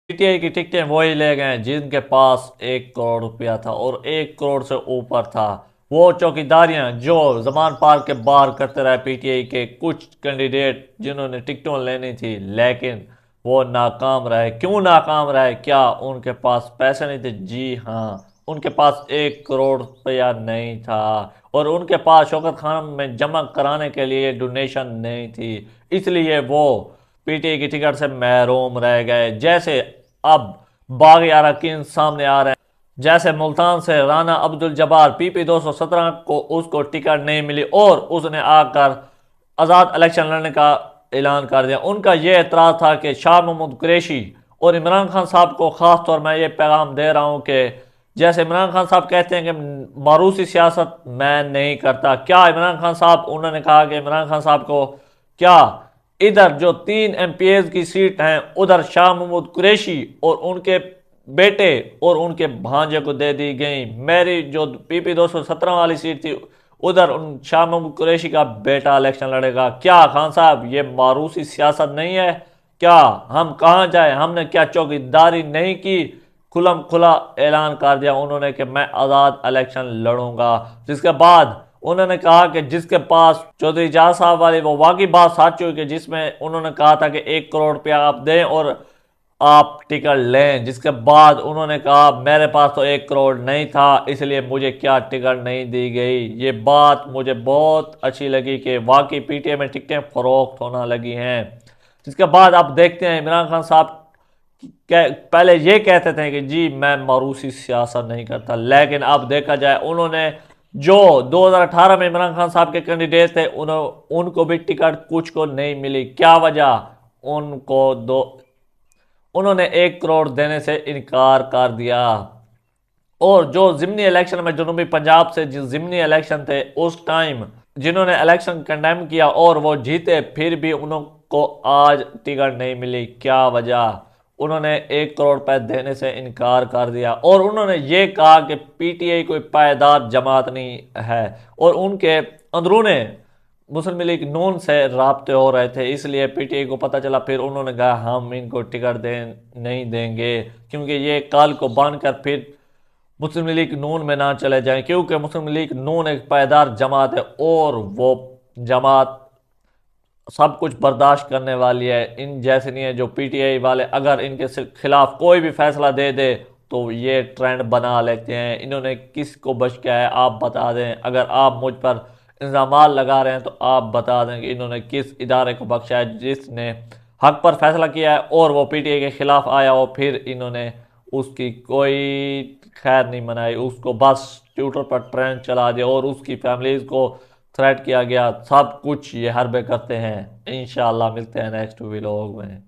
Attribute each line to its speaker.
Speaker 1: PTI की टिकटें वही ले गए जिनके पास 1 करोड़ रुपया था और 1 करोड़ से ऊपर था। वो चौकीदारियां जो जमान पार्क के बाहर करते रहे पीटीआई के कुछ कैंडिडेट जिन्होंने टिकटों लेनी थी, लेकिन वो नाकाम रहे। क्यों नाकाम रहे? क्या उनके पास पैसे नहीं थे? जी हाँ, उनके पास 1 करोड़ रुपया नहीं था और उनके पास शौकत खान में जमा कराने के लिए डोनेशन नहीं थी, इसलिए वो पीटीआई की टिकट से महरूम रह गए। जैसे अब बागी अरकान सामने आ रहे हैं, जैसे मुल्तान से राना अब्दुल जब्बार पीपी 217 को उसको टिकट नहीं मिली और उसने आकर आज़ाद इलेक्शन लड़ने का ऐलान कर दिया। उनका यह एतराज़ था कि शाह महमूद कुरैशी और इमरान खान साहब को ख़ास तौर मैं ये पैगाम दे रहा हूँ कि जैसे इमरान खान साहब कहते हैं कि मारूसी सियासत मैं नहीं करता, क्या इमरान खान साहब, उन्होंने कहा कि इमरान खान साहब को क्या इधर जो 3 MPs की सीट हैं उधर शाह महमूद कुरैशी और उनके बेटे और उनके भांजे को दे दी गई। मेरी जो पीपी 217 वाली सीट थी उधर उन शाह महमूद कुरैशी का बेटा इलेक्शन लड़ेगा। क्या खान साहब ये मारूसी सियासत नहीं है? क्या हम कहाँ जाए? हमने क्या चौकीदारी नहीं की? खुलम खुला ऐलान कर दिया उन्होंने कि मैं आज़ाद इलेक्शन लड़ूंगा। जिसके बाद उन्होंने कहा कि जिसके पास चौधरी एजाज साहब वाली वो वाकई बात सच हुई कि जिसमें उन्होंने कहा था कि 1 करोड़ रुपया आप दें और आप टिकट लें। जिसके बाद उन्होंने कहा मेरे पास तो 1 करोड़ नहीं था इसलिए मुझे क्या टिकट नहीं दी गई। ये बात मुझे बहुत अच्छी लगी कि वाकई पीटीआई में टिकटें फरोख्त होना लगी हैं। जिसके बाद आप देखते हैं इमरान खान साहब पहले ये कहते थे कि जी मैं मारूसी सियासत नहीं करता, लेकिन अब देखा जाए उन्होंने जो 2018 में इमरान खान साहब के कैंडिडेट थे उनको भी टिकट कुछ को नहीं मिली। क्या वजह? उनको दो उन्होंने 1 करोड़ देने से इनकार कर दिया। और जो जिमनी इलेक्शन में जनूबी पंजाब से जो जिमनी इलेक्शन थे उस टाइम जिन्होंने इलेक्शन कंडेम किया और वो जीते, फिर भी उनको आज टिकट नहीं मिली। क्या वजह? उन्होंने 1 करोड़ रुपए देने से इनकार कर दिया और उन्होंने ये कहा कि पीटीआई कोई पायदार जमात नहीं है और उनके अंदरूने मुस्लिम लीग नून से राब्ते हो रहे थे, इसलिए पीटीआई को पता चला। फिर उन्होंने कहा हम इनको टिकट नहीं देंगे क्योंकि ये कल को बनकर फिर मुस्लिम लीग नून में ना चले जाएं, क्योंकि मुस्लिम लीग नून एक पायदार जमात है और वो जमात सब कुछ बर्दाश्त करने वाली है। इन जैसे नहीं है जो पीटीआई वाले अगर इनके खिलाफ कोई भी फैसला दे दे तो ये ट्रेंड बना लेते हैं। इन्होंने किस को बच किया है आप बता दें। अगर आप मुझ पर इल्ज़ाम लगा रहे हैं तो आप बता दें कि इन्होंने किस इदारे को बख्शा है जिसने हक पर फैसला किया है और वो पीटीआई के खिलाफ आया हो, फिर इन्होंने उसकी कोई खैर नहीं मनाई, उसको बस ट्विटर पर ट्रेंड चला दिया और उसकी फैमिलीज को थ्रेट किया गया। सब कुछ ये हरबे करते हैं। इंशाल्लाह मिलते हैं नेक्स्ट व्लॉग में।